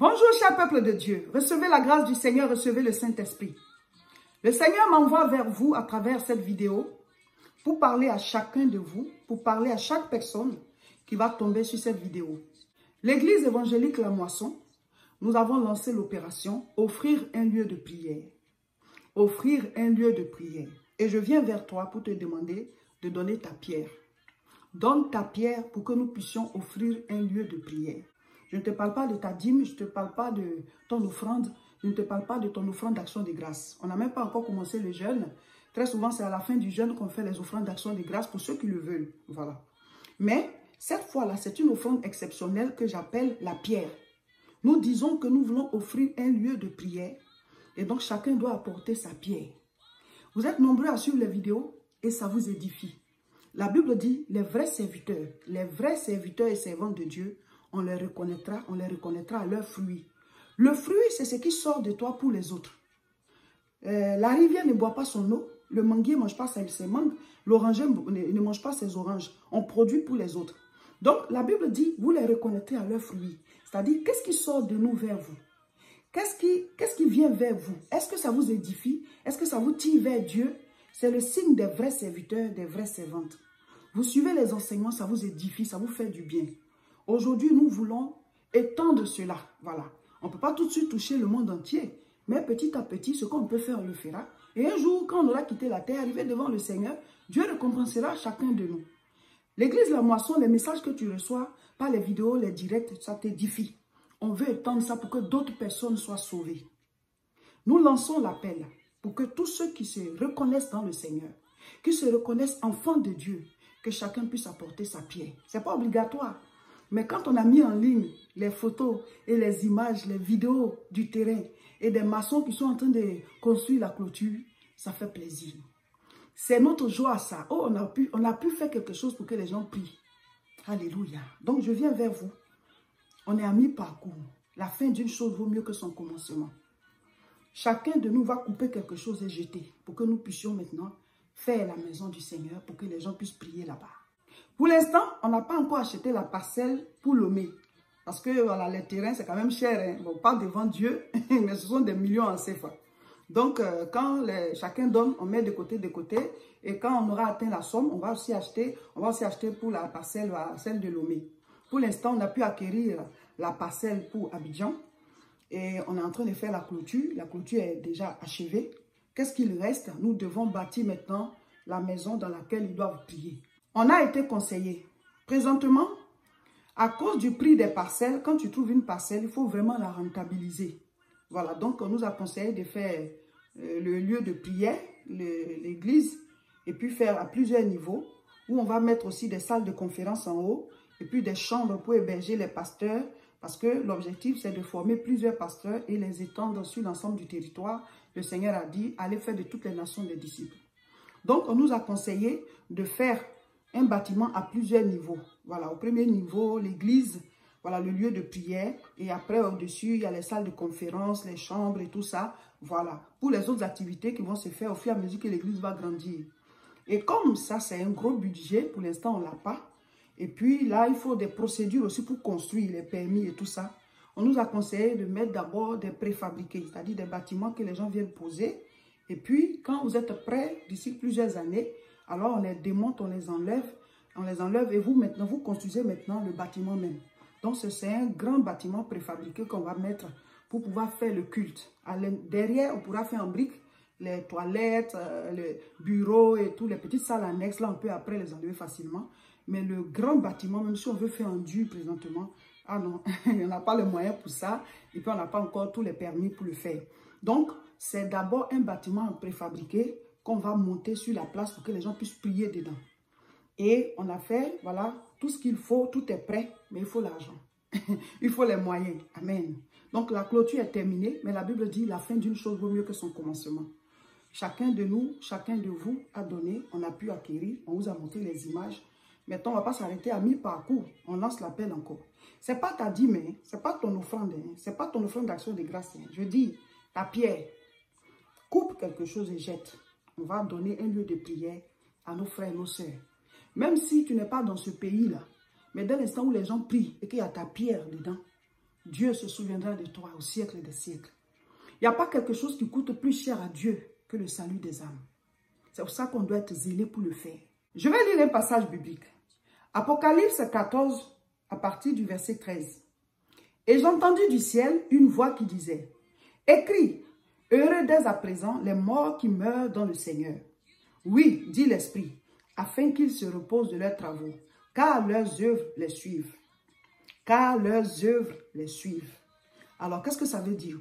Bonjour, cher peuple de Dieu. Recevez la grâce du Seigneur, recevez le Saint-Esprit. Le Seigneur m'envoie vers vous à travers cette vidéo pour parler à chacun de vous, pour parler à chaque personne qui va tomber sur cette vidéo. L'église évangélique La Moisson, nous avons lancé l'opération « Offrir un lieu de prière ». Offrir un lieu de prière. Et je viens vers toi pour te demander de donner ta pierre. Donne ta pierre pour que nous puissions offrir un lieu de prière. Je ne te parle pas de ta dîme, je ne te parle pas de ton offrande, je ne te parle pas de ton offrande d'action de grâce. On n'a même pas encore commencé le jeûne. Très souvent, c'est à la fin du jeûne qu'on fait les offrandes d'action de grâce pour ceux qui le veulent. Voilà. Mais cette fois-là, c'est une offrande exceptionnelle que j'appelle la pierre. Nous disons que nous voulons offrir un lieu de prière et donc chacun doit apporter sa pierre. Vous êtes nombreux à suivre les vidéos et ça vous édifie. La Bible dit les vrais serviteurs et servantes de Dieu, on les reconnaîtra à leurs fruits. Le fruit, c'est ce qui sort de toi pour les autres. La rivière ne boit pas son eau, le manguier ne mange pas ses mangues, l'oranger ne mange pas ses oranges. On produit pour les autres. Donc, la Bible dit, vous les reconnaîtrez à leurs fruits. C'est-à-dire, qu'est-ce qui sort de nous vers vous? Qu'est-ce qui vient vers vous? Est-ce que ça vous édifie? Est-ce que ça vous tire vers Dieu? C'est le signe des vrais serviteurs, des vraies servantes. Vous suivez les enseignements, ça vous édifie, ça vous fait du bien. Aujourd'hui, nous voulons étendre cela. Voilà. On ne peut pas tout de suite toucher le monde entier. Mais petit à petit, ce qu'on peut faire, on le fera. Et un jour, quand on aura quitté la terre, arrivé devant le Seigneur, Dieu récompensera chacun de nous. L'église La Moisson, les messages que tu reçois, par les vidéos, les directs, ça t'édifie. On veut étendre ça pour que d'autres personnes soient sauvées. Nous lançons l'appel pour que tous ceux qui se reconnaissent dans le Seigneur, qui se reconnaissent enfants de Dieu, que chacun puisse apporter sa pierre. Ce n'est pas obligatoire. Mais quand on a mis en ligne les photos et les images, les vidéos du terrain et des maçons qui sont en train de construire la clôture, ça fait plaisir. C'est notre joie ça. Oh, on a pu faire quelque chose pour que les gens prient. Alléluia. Donc je viens vers vous. On est à mi-parcours. La fin d'une chose vaut mieux que son commencement. Chacun de nous va couper quelque chose et jeter pour que nous puissions maintenant faire la maison du Seigneur pour que les gens puissent prier là-bas. Pour l'instant, on n'a pas encore acheté la parcelle pour Lomé. Parce que voilà, les terrains, c'est quand même cher. Hein? Bon, pas devant Dieu, mais ce sont des millions en CFA. Donc, quand chacun donne, on met de côté. Et quand on aura atteint la somme, on va aussi acheter pour la parcelle, celle de Lomé. Pour l'instant, on a pu acquérir la parcelle pour Abidjan. Et on est en train de faire la clôture. La clôture est déjà achevée. Qu'est-ce qu'il reste? Nous devons bâtir maintenant la maison dans laquelle ils doivent prier. On a été conseillé. Présentement, à cause du prix des parcelles, quand tu trouves une parcelle, il faut vraiment la rentabiliser. Voilà, donc on nous a conseillé de faire le lieu de prière, l'église, et puis faire à plusieurs niveaux, où on va mettre aussi des salles de conférence en haut, et puis des chambres pour héberger les pasteurs, parce que l'objectif, c'est de former plusieurs pasteurs et les étendre sur l'ensemble du territoire. Le Seigneur a dit, allez faire de toutes les nations des disciples. Donc, on nous a conseillé de faire un bâtiment à plusieurs niveaux. Voilà, au premier niveau, l'église, voilà le lieu de prière. Et après, au-dessus, il y a les salles de conférence, les chambres et tout ça. Voilà, pour les autres activités qui vont se faire au fur et à mesure que l'église va grandir. Et comme ça, c'est un gros budget, pour l'instant, on ne l'a pas. Et puis là, il faut des procédures aussi pour construire les permis et tout ça. On nous a conseillé de mettre d'abord des préfabriqués, c'est-à-dire des bâtiments que les gens viennent poser. Et puis, quand vous êtes prêts, d'ici plusieurs années, alors on les démonte, on les enlève et vous maintenant, vous construisez maintenant le bâtiment même. Donc c'est un grand bâtiment préfabriqué qu'on va mettre pour pouvoir faire le culte. Derrière, on pourra faire en briques les toilettes, les bureaux et toutes les petites salles annexes. Là, on peut après les enlever facilement. Mais le grand bâtiment, même si on veut faire en dur présentement, ah non, on n'a pas les moyens pour ça. Et puis on n'a pas encore tous les permis pour le faire. Donc, c'est d'abord un bâtiment préfabriqué qu'on va monter sur la place pour que les gens puissent prier dedans. Et on a fait, voilà, tout ce qu'il faut, tout est prêt, mais il faut l'argent. Il faut les moyens. Amen. Donc la clôture est terminée, mais la Bible dit la fin d'une chose vaut mieux que son commencement. Chacun de nous, chacun de vous a donné, on a pu acquérir, on vous a montré les images. Maintenant, on ne va pas s'arrêter à mi-parcours. On lance l'appel encore. Ce n'est pas ta dîme, hein? Ce n'est pas ton offrande, hein? Ce n'est pas ton offrande d'action de grâce. Hein? Je dis, ta pierre, coupe quelque chose et jette. On va donner un lieu de prière à nos frères et nos sœurs. Même si tu n'es pas dans ce pays-là, mais dès l'instant où les gens prient et qu'il y a ta pierre dedans, Dieu se souviendra de toi au siècle des siècles. Il n'y a pas quelque chose qui coûte plus cher à Dieu que le salut des âmes. C'est pour ça qu'on doit être zélé pour le faire. Je vais lire un passage biblique. Apocalypse 14, à partir du verset 13. Et j'entendis du ciel une voix qui disait, « Écris, heureux dès à présent les morts qui meurent dans le Seigneur. Oui, dit l'Esprit, afin qu'ils se reposent de leurs travaux, car leurs œuvres les suivent. » Car leurs œuvres les suivent. Alors, qu'est-ce que ça veut dire?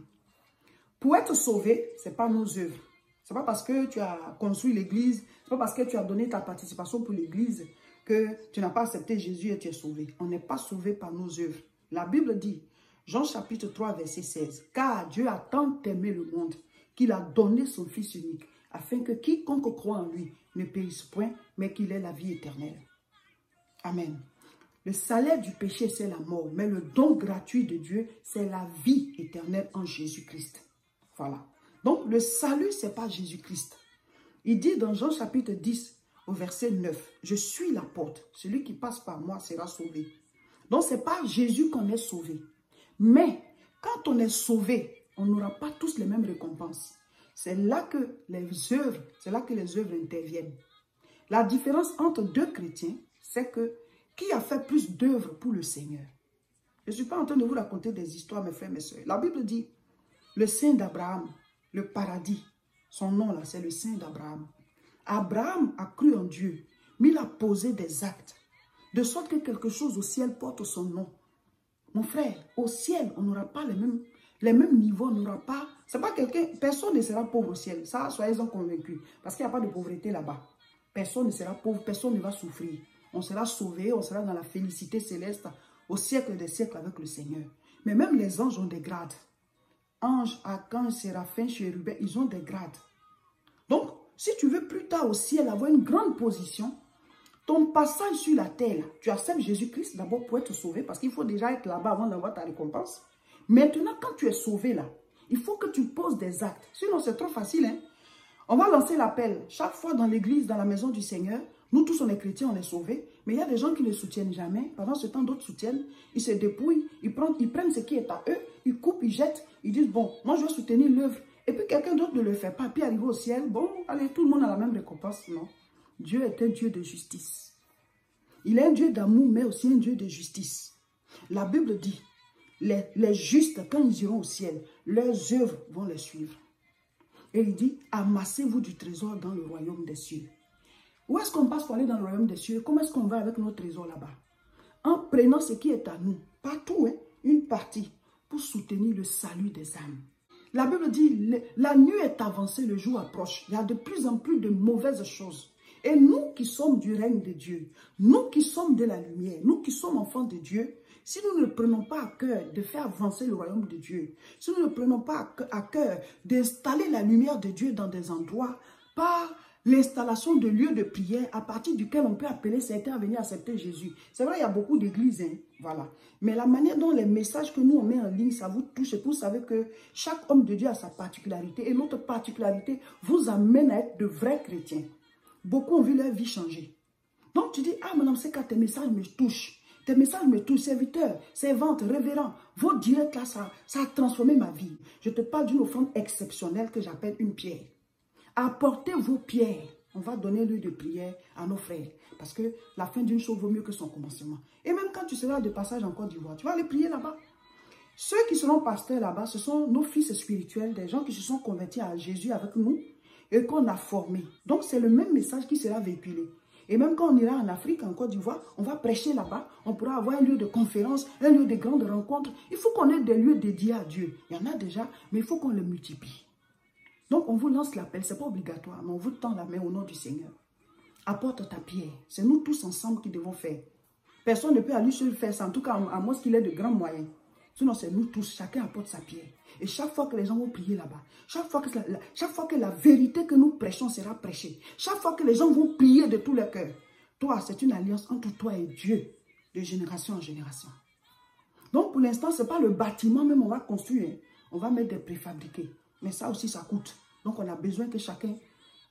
Pour être sauvé, ce n'est pas nos œuvres. Ce n'est pas parce que tu as construit l'église, ce n'est pas parce que tu as donné ta participation pour l'église que tu n'as pas accepté Jésus et tu es sauvé. On n'est pas sauvé par nos œuvres. La Bible dit, Jean chapitre 3, verset 16, « Car Dieu a tant aimé le monde qu'il a donné son Fils unique, afin que quiconque croit en lui ne périsse point, mais qu'il ait la vie éternelle. » Amen. Le salaire du péché, c'est la mort, mais le don gratuit de Dieu, c'est la vie éternelle en Jésus-Christ. Voilà. Donc, le salut, ce n'est pas Jésus-Christ. Il dit dans Jean chapitre 10, au verset 9, « Je suis la porte. Celui qui passe par moi sera sauvé. » Donc, ce n'est pas Jésus qu'on est sauvé. Mais, quand on est sauvé, on n'aura pas tous les mêmes récompenses. C'est là que les œuvres interviennent. La différence entre deux chrétiens, c'est que qui a fait plus d'œuvres pour le Seigneur? Je ne suis pas en train de vous raconter des histoires, mes frères, mes soeurs. La Bible dit, le Saint d'Abraham, le paradis, son nom là, c'est le Saint d'Abraham. Abraham a cru en Dieu, mais il a posé des actes, de sorte que quelque chose au ciel porte son nom. Mon frère, au ciel, on n'aura pas les mêmes niveaux, on n'aura pas... C'est pas quelqu'un, personne ne sera pauvre au ciel, ça, soyez-en convaincus, parce qu'il n'y a pas de pauvreté là-bas. Personne ne sera pauvre, personne ne va souffrir. On sera sauvé, on sera dans la félicité céleste au siècle des siècles avec le Seigneur. Mais même les anges ont des grades. Anges, archanges, séraphins, chérubins, ils ont des grades. Donc, si tu veux plus tard au ciel avoir une grande position, ton passage sur la terre, tu acceptes Jésus-Christ d'abord pour être sauvé, parce qu'il faut déjà être là-bas avant d'avoir ta récompense. Maintenant, quand tu es sauvé là, il faut que tu poses des actes. Sinon, c'est trop facile. Hein? On va lancer l'appel. Chaque fois dans l'église, dans la maison du Seigneur, nous tous, on est chrétiens, on est sauvés. Mais il y a des gens qui ne soutiennent jamais. Pendant ce temps, d'autres soutiennent. Ils se dépouillent. Ils prennent ce qui est à eux. Ils coupent, ils jettent. Ils disent, bon, moi, je vais soutenir l'œuvre. Et puis, quelqu'un d'autre ne le fait pas. Puis, arrivé au ciel, bon, allez, tout le monde a la même récompense. Non. Dieu est un Dieu de justice. Il est un Dieu d'amour, mais aussi un Dieu de justice. La Bible dit, les justes, quand ils iront au ciel, leurs œuvres vont les suivre. Et il dit, amassez-vous du trésor dans le royaume des cieux. Où est-ce qu'on passe pour aller dans le royaume des cieux? Comment est-ce qu'on va avec nos trésors là-bas? En prenant ce qui est à nous, pas tout, hein, une partie, pour soutenir le salut des âmes. La Bible dit, la nuit est avancée, le jour approche. Il y a de plus en plus de mauvaises choses. Et nous qui sommes du règne de Dieu, nous qui sommes de la lumière, nous qui sommes enfants de Dieu, si nous ne prenons pas à cœur de faire avancer le royaume de Dieu, si nous ne prenons pas à cœur d'installer la lumière de Dieu dans des endroits, par l'installation de lieux de prière à partir duquel on peut appeler certains à venir accepter Jésus. C'est vrai, il y a beaucoup d'églises, hein, voilà. Mais la manière dont les messages que nous on met en ligne, ça vous touche. Et vous savez que chaque homme de Dieu a sa particularité. Et notre particularité vous amène à être de vrais chrétiens. Beaucoup ont vu leur vie changer. Donc tu dis, ah madame, c'est quand tes messages me touchent. Tes messages me touchent, serviteurs, servantes, révérends. Vos directs là, ça a transformé ma vie. Je te parle d'une offrande exceptionnelle que j'appelle une pierre. Apportez vos pierres. On va donner lieu de prière à nos frères. Parce que la fin d'une chose vaut mieux que son commencement. Et même quand tu seras de passage en Côte d'Ivoire, tu vas aller prier là-bas. Ceux qui seront pasteurs là-bas, ce sont nos fils spirituels, des gens qui se sont convertis à Jésus avec nous et qu'on a formés. Donc c'est le même message qui sera véhiculé. Et même quand on ira en Afrique, en Côte d'Ivoire, on va prêcher là-bas. On pourra avoir un lieu de conférence, un lieu de grandes rencontres. Il faut qu'on ait des lieux dédiés à Dieu. Il y en a déjà, mais il faut qu'on les multiplie. Donc, on vous lance l'appel. Ce n'est pas obligatoire, mais on vous tend la main au nom du Seigneur. Apporte ta pierre. C'est nous tous ensemble qui devons faire. Personne ne peut à lui seul faire ça. En tout cas, à moins qu'il ait de grands moyens. Sinon, c'est nous tous. Chacun apporte sa pierre. Et chaque fois que les gens vont prier là-bas, chaque fois que la vérité que nous prêchons sera prêchée, chaque fois que les gens vont prier de tout leur cœur, toi, c'est une alliance entre toi et Dieu, de génération en génération. Donc, pour l'instant, ce n'est pas le bâtiment même on va construire. On va mettre des préfabriqués. Mais ça aussi, ça coûte. Donc, on a besoin que chacun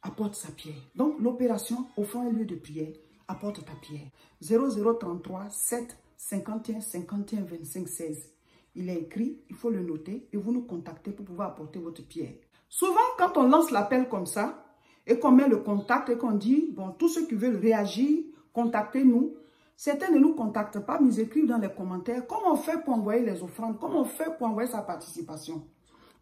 apporte sa pierre. Donc, l'opération, offrant un lieu de prière, apporte ta pierre. 0033 7 51 51 25 16. il est écrit, il faut le noter et vous nous contactez pour pouvoir apporter votre pierre. Souvent, quand on lance l'appel comme ça et qu'on met le contact et qu'on dit, bon, tous ceux qui veulent réagir, contactez-nous. Certains ne nous contactent pas, mais ils écrivent dans les commentaires comment on fait pour envoyer les offrandes, comment on fait pour envoyer sa participation.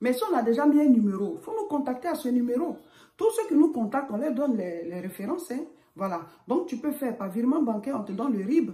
Mais si on a déjà mis un numéro, il faut nous contacter à ce numéro. Tous ceux qui nous contactent, on leur donne les références. Hein. Voilà. Donc, tu peux faire par virement bancaire, on te donne le RIB.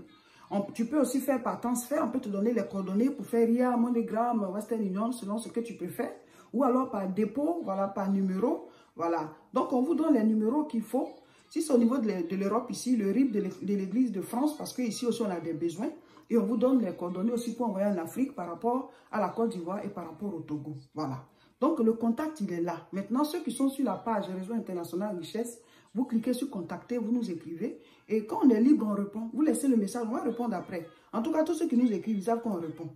Tu peux aussi faire par transfert, on peut te donner les coordonnées pour faire RIA, MoneyGram, Western Union, selon ce que tu peux faire. Ou alors par dépôt, voilà, par numéro. Voilà. Donc, on vous donne les numéros qu'il faut. Si c'est au niveau de l'Europe ici, le RIB de l'Église de France, parce qu'ici aussi on a des besoins. Et on vous donne les coordonnées aussi pour envoyer en Afrique par rapport à la Côte d'Ivoire et par rapport au Togo. Voilà. Donc le contact, il est là. Maintenant, ceux qui sont sur la page Réseau International Richesse, vous cliquez sur contacter, vous nous écrivez. Et quand on est libre, on répond. Vous laissez le message, on va répondre après. En tout cas, tous ceux qui nous écrivent, ils savent qu'on répond.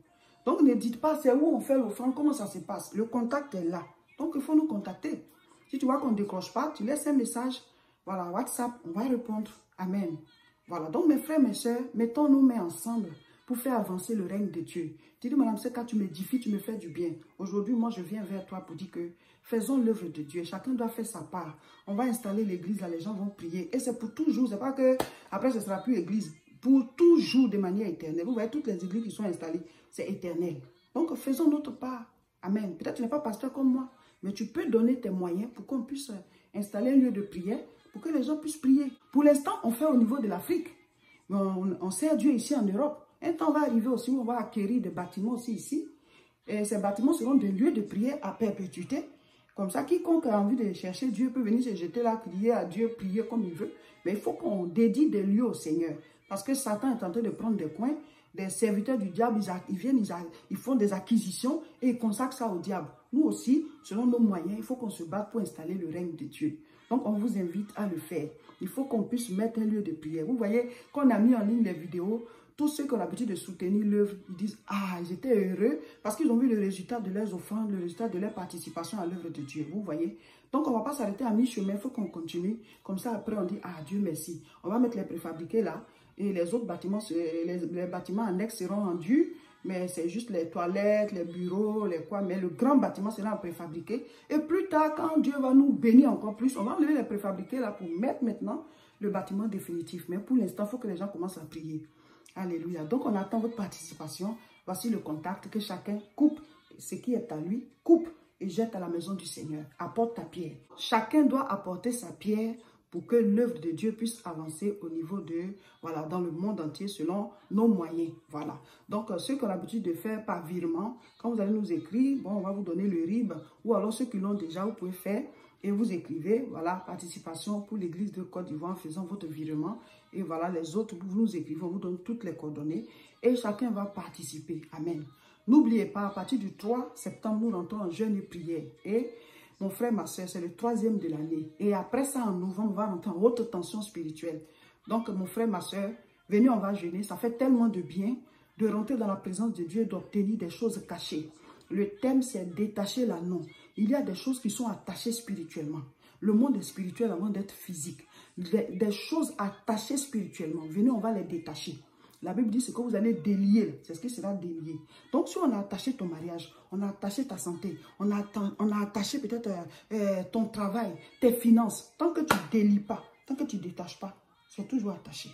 Donc ne dites pas c'est où on fait l'offrande, comment ça se passe. Le contact est là. Donc il faut nous contacter. Si tu vois qu'on ne décroche pas, tu laisses un message. Voilà, WhatsApp, on va répondre. Amen. Voilà, donc mes frères, mes soeurs, mettons-nous mains ensemble pour faire avancer le règne de Dieu. Dis-lui, Madame Seka, tu m'édifies, tu me fais du bien. Aujourd'hui, moi, je viens vers toi pour dire que faisons l'œuvre de Dieu. Chacun doit faire sa part. On va installer l'église, là, les gens vont prier. Et c'est pour toujours. C'est pas que après, ce ne sera plus église. Pour toujours, de manière éternelle. Vous voyez, toutes les églises qui sont installées, c'est éternel. Donc, faisons notre part. Amen. Peut-être que tu n'es pas pasteur comme moi, mais tu peux donner tes moyens pour qu'on puisse installer un lieu de prière, pour que les gens puissent prier. Pour l'instant, on fait au niveau de l'Afrique. On sert Dieu ici en Europe. Un temps va arriver aussi où on va acquérir des bâtiments aussi ici. Et ces bâtiments seront des lieux de prière à perpétuité. Comme ça, quiconque a envie de chercher Dieu peut venir se jeter là, crier à Dieu, prier comme il veut. Mais il faut qu'on dédie des lieux au Seigneur. Parce que Satan est en train de prendre des coins. Des serviteurs du diable, ils viennent, ils font des acquisitions et ils consacrent ça au diable. Nous aussi, selon nos moyens, il faut qu'on se batte pour installer le règne de Dieu. Donc, on vous invite à le faire. Il faut qu'on puisse mettre un lieu de prière. Vous voyez, quand on a mis en ligne les vidéos, tous ceux qui ont l'habitude de soutenir l'œuvre, ils disent « Ah, ils étaient heureux parce qu'ils ont vu le résultat de leurs offrandes, le résultat de leur participation à l'œuvre de Dieu. » Vous voyez? Donc, on ne va pas s'arrêter à mi-chemin, il faut qu'on continue. Comme ça, après, on dit « Ah, Dieu merci. » On va mettre les préfabriqués là et les autres bâtiments, les bâtiments annexes seront rendus. Mais c'est juste les toilettes, les bureaux, les quoi. Mais le grand bâtiment sera préfabriqué. Et plus tard, quand Dieu va nous bénir encore plus, on va enlever les préfabriqués là pour mettre maintenant le bâtiment définitif. Mais pour l'instant, il faut que les gens commencent à prier. Alléluia. Donc, on attend votre participation. Voici le contact, que chacun coupe ce qui est à lui, coupe et jette à la maison du Seigneur. Apporte ta pierre. Chacun doit apporter sa pierre pour que l'œuvre de Dieu puisse avancer au niveau de, voilà, dans le monde entier selon nos moyens. Voilà. Donc, ceux qui ont l'habitude de faire par virement, quand vous allez nous écrire, bon, on va vous donner le RIB, ou alors ceux qui l'ont déjà, vous pouvez faire et vous écrivez, voilà, participation pour l'église de Côte d'Ivoire en faisant votre virement. Et voilà, les autres, vous nous écrivez, on vous donne toutes les coordonnées et chacun va participer. Amen. N'oubliez pas, à partir du 3 septembre, nous rentrons en jeûne et prière. Et mon frère, ma soeur, c'est le 3e de l'année. Et après ça, en novembre, on va rentrer en haute tension spirituelle. Donc, mon frère, ma soeur, venez, on va jeûner. Ça fait tellement de bien de rentrer dans la présence de Dieu et d'obtenir des choses cachées. Le thème, c'est détacher l'anneau. Il y a des choses qui sont attachées spirituellement. Le monde est spirituel avant d'être physique. Des choses attachées spirituellement. Venez, on va les détacher. La Bible dit ce que vous allez délier, c'est ce qui sera délié. Donc, si on a attaché ton mariage, on a attaché ta santé, on a attaché peut-être ton travail, tes finances, tant que tu ne délies pas, tant que tu ne détaches pas, c'est toujours attaché.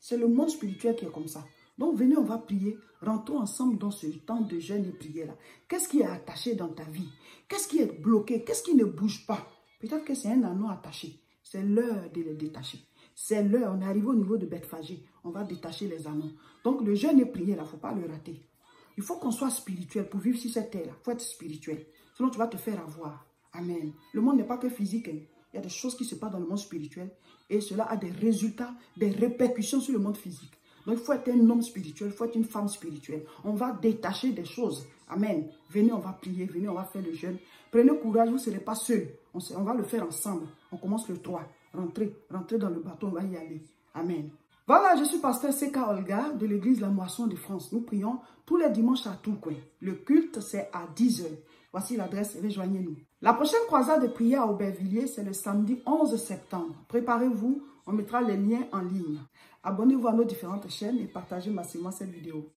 C'est le monde spirituel qui est comme ça. Donc, venez, on va prier. Rentrons ensemble dans ce temps de jeûne et prière là. Qu'est-ce qui est attaché dans ta vie? Qu'est-ce qui est bloqué? Qu'est-ce qui ne bouge pas? Peut-être que c'est un anneau attaché. C'est l'heure de les détacher. C'est l'heure, on est arrivé au niveau de Bethphagée. On va détacher les anneaux. Donc, le jeûne et prière, il ne faut pas le rater. Il faut qu'on soit spirituel pour vivre sur cette terre-là. Il faut être spirituel. Sinon, tu vas te faire avoir. Amen. Le monde n'est pas que physique. Hein. Il y a des choses qui se passent dans le monde spirituel. Et cela a des résultats, des répercussions sur le monde physique. Donc, il faut être un homme spirituel, il faut être une femme spirituelle. On va détacher des choses. Amen. Venez, on va prier. Venez, on va faire le jeûne. Prenez courage, vous ne serez pas seuls. On va le faire ensemble. On commence le 3. Rentrez dans le bateau, on va y aller. Amen. Voilà, je suis pasteur Seka Olga de l'église La Moisson de France. Nous prions tous les dimanches à Tourcoing. Le culte, c'est à 10 h. Voici l'adresse, rejoignez-nous. La prochaine croisade de prière à Aubervilliers, c'est le samedi 11 septembre. Préparez-vous, on mettra les liens en ligne. Abonnez-vous à nos différentes chaînes et partagez massivement cette vidéo.